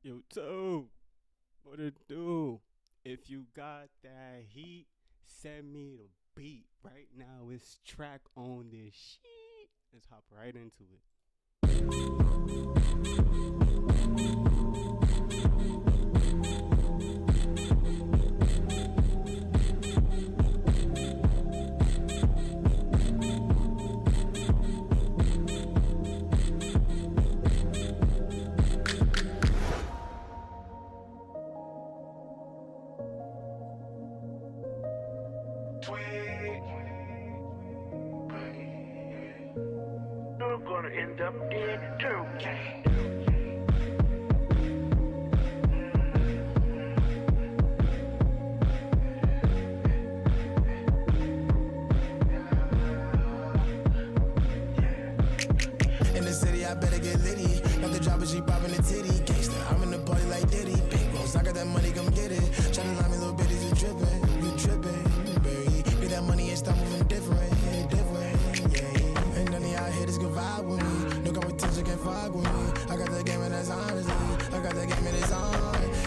Yo, Toe, what it do? If you got that heat, send me the beat. Right now, it's track on this shit. Let's hop right into it. You're gonna end up dead too. In the city, I better get litty. Got the drop, but she poppin' the titty. Gangsta, I'm in the party like Diddy. Big rolls, I got that money, come get it. Tryna line me, little bitties, you trippin', baby. Get that money and start moving different, yeah. And none of y'all haters can vibe with me. No competition can fuck with me. I got the game and that's honestly. I got the game and it's on.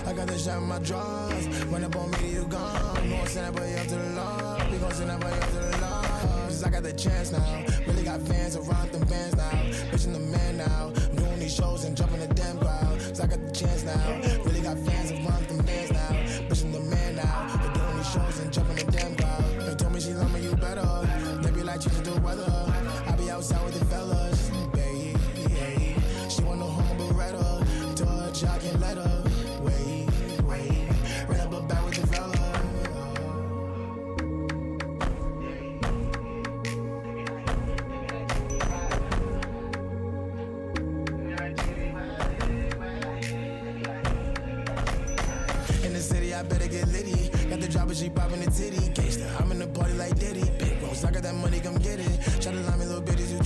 I got the shot in my drawers. When up on me, you gone. We gon' send that boy up to the Lord. We gon' send that boy up to the Lord. Cause I got the chance now. Really got fans around them bands now. Bitchin' the man now. I'm doing these shows and jumping the damn crowd. Cause I got the chance now. Really got fans around them bands now. Bitchin' the man now. I'm doing these shows and jumping the damn crowd. They told me she love me, you better. They be like changing the weather. I be outside with the fellas, baby. She want no home Beretta. Touch, I can let her. Wait. Ran up a back with the fella. In the city, I better get litty. Got the drop, but she poppin' the titty. Gangsta, I'm in the party like Diddy. Big rolls, I got that money, come get it. Tryna line me, little bitties, you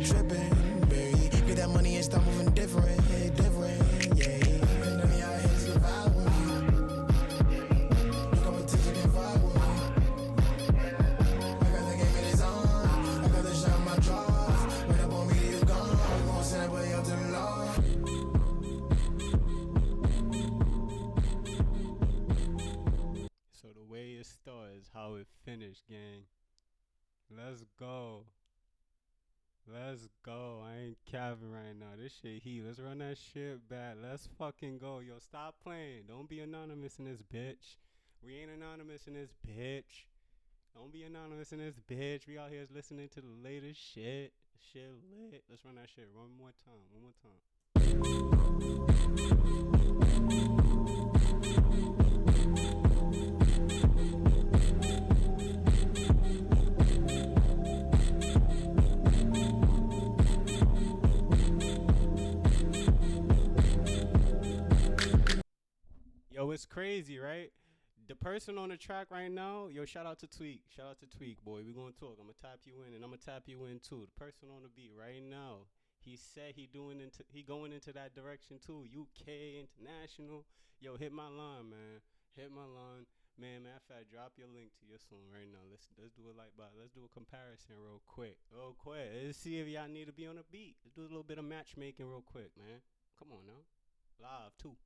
trippin', baby. Get that money and start moving different, yeah. And none of y'all haters can vibe with me. No competition can vibe with me. I got the game and it's on. I got the shot in my drawers. Wait up on me, you gone. We gon' send that boy up to the Lord. So the way it starts is how it finished, gang. Let's go. I ain't capping right now. This shit heat. Let's run that shit back. Let's fucking go. Yo, stop playing. Don't be anonymous in this bitch. We ain't anonymous in this bitch. Don't be anonymous in this bitch. We out here listening to the latest shit. Shit lit. Let's run that shit one more time. Yo, it's crazy, right? The person on the track right now, yo, shout out to Tweak, boy. We gonna talk. I'ma tap you in, and I'ma tap you in too. The person on the beat right now, he said he going into that direction too. UK international, yo, hit my line, man. Man. Matter of fact, drop your link to your song right now. Let's do it let's do a comparison real quick. Let's see if y'all need to be on a beat. Let's do a little bit of matchmaking real quick, man. Come on now, live too.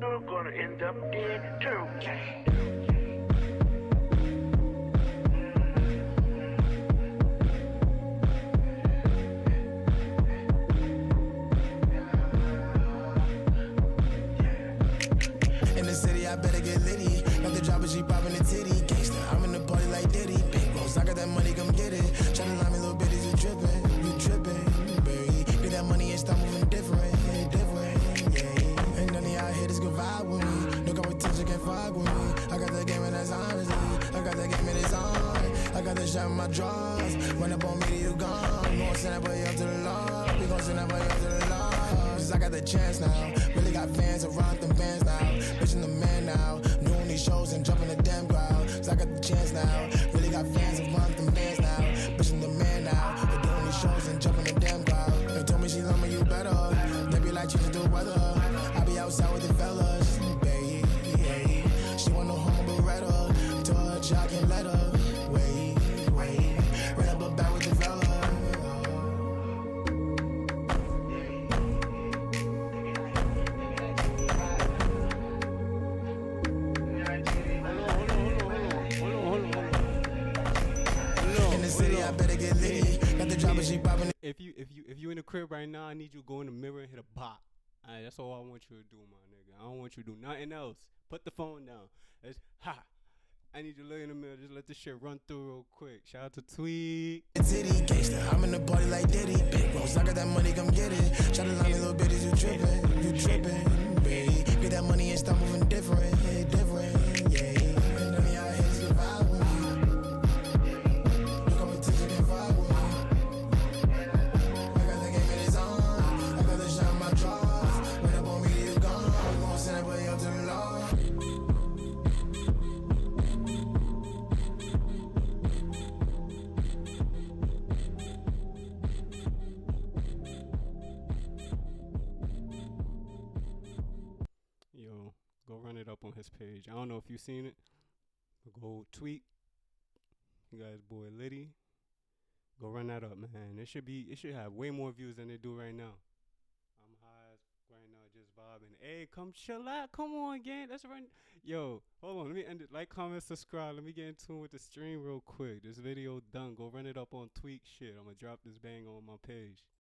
You're gonna end up dead too. In the city, I better get litty. Got the drop, but she poppin' the titty. Gangsta, I'm in the party like Diddy. Big rolls, I got that money, come get it. Tryna line me, little bitties, you trippin', baby. Get that money and start moving different, yeah. And none of y'all haters can vibe with me. No competition can fuck with me. I got the game and that's honestly. I got the game and it's on. I got the shot in my drawers. When up on me, you gone. We gon' send that boy up to the Lord. We gon' send that boy up to the Lord. Cause I got the chance now. Really got fans around them bands now. Bitchin' the man now. I'm doing these shows and jumping the damn crowd. Cause I got the chance now. Really got fans around them bands now. Bitchin' the man now. I'm doing these shows and jumping the damn crowd. They told me she love me, you better. They be like changing the weather. I be outside with the fellas, baby. She want no home city, I better get litty. Got the drop, but she popping it. If you in the crib right now, I need you to go in the mirror and hit a bop. Alright, that's all I want you to do, my nigga. I don't want you to do nothing else. Put the phone down. It's ha. I need you to look in the mirror. Just let this shit run through real quick. Shout out to Tweet. Titty gangsta, I'm in the party like Diddy. Big rolls, I got that money, come get it. Try to line me, little bitches, you trippin', baby. Get that money and start moving different, yeah. None of y'all haters can vibe with me. No competition can vibe with me. I got the game in its own. I got the shot in my drawers. When up on me, you gone. I'm gon' send that boy up to the law. Yo, go run it up on his page. I don't know if you seen it. But go Tweet. You guys, boy Liddy. Go run that up, man. It should have way more views than they do right now. I'm high right now, just vibing. Hey, come chill out. Come on, gang. Let's run. Yo, hold on. Let me end it. Like, comment, subscribe. Let me get in tune with the stream real quick. This video done. Go run it up on Tweak shit. I'm gonna drop this bang on my page.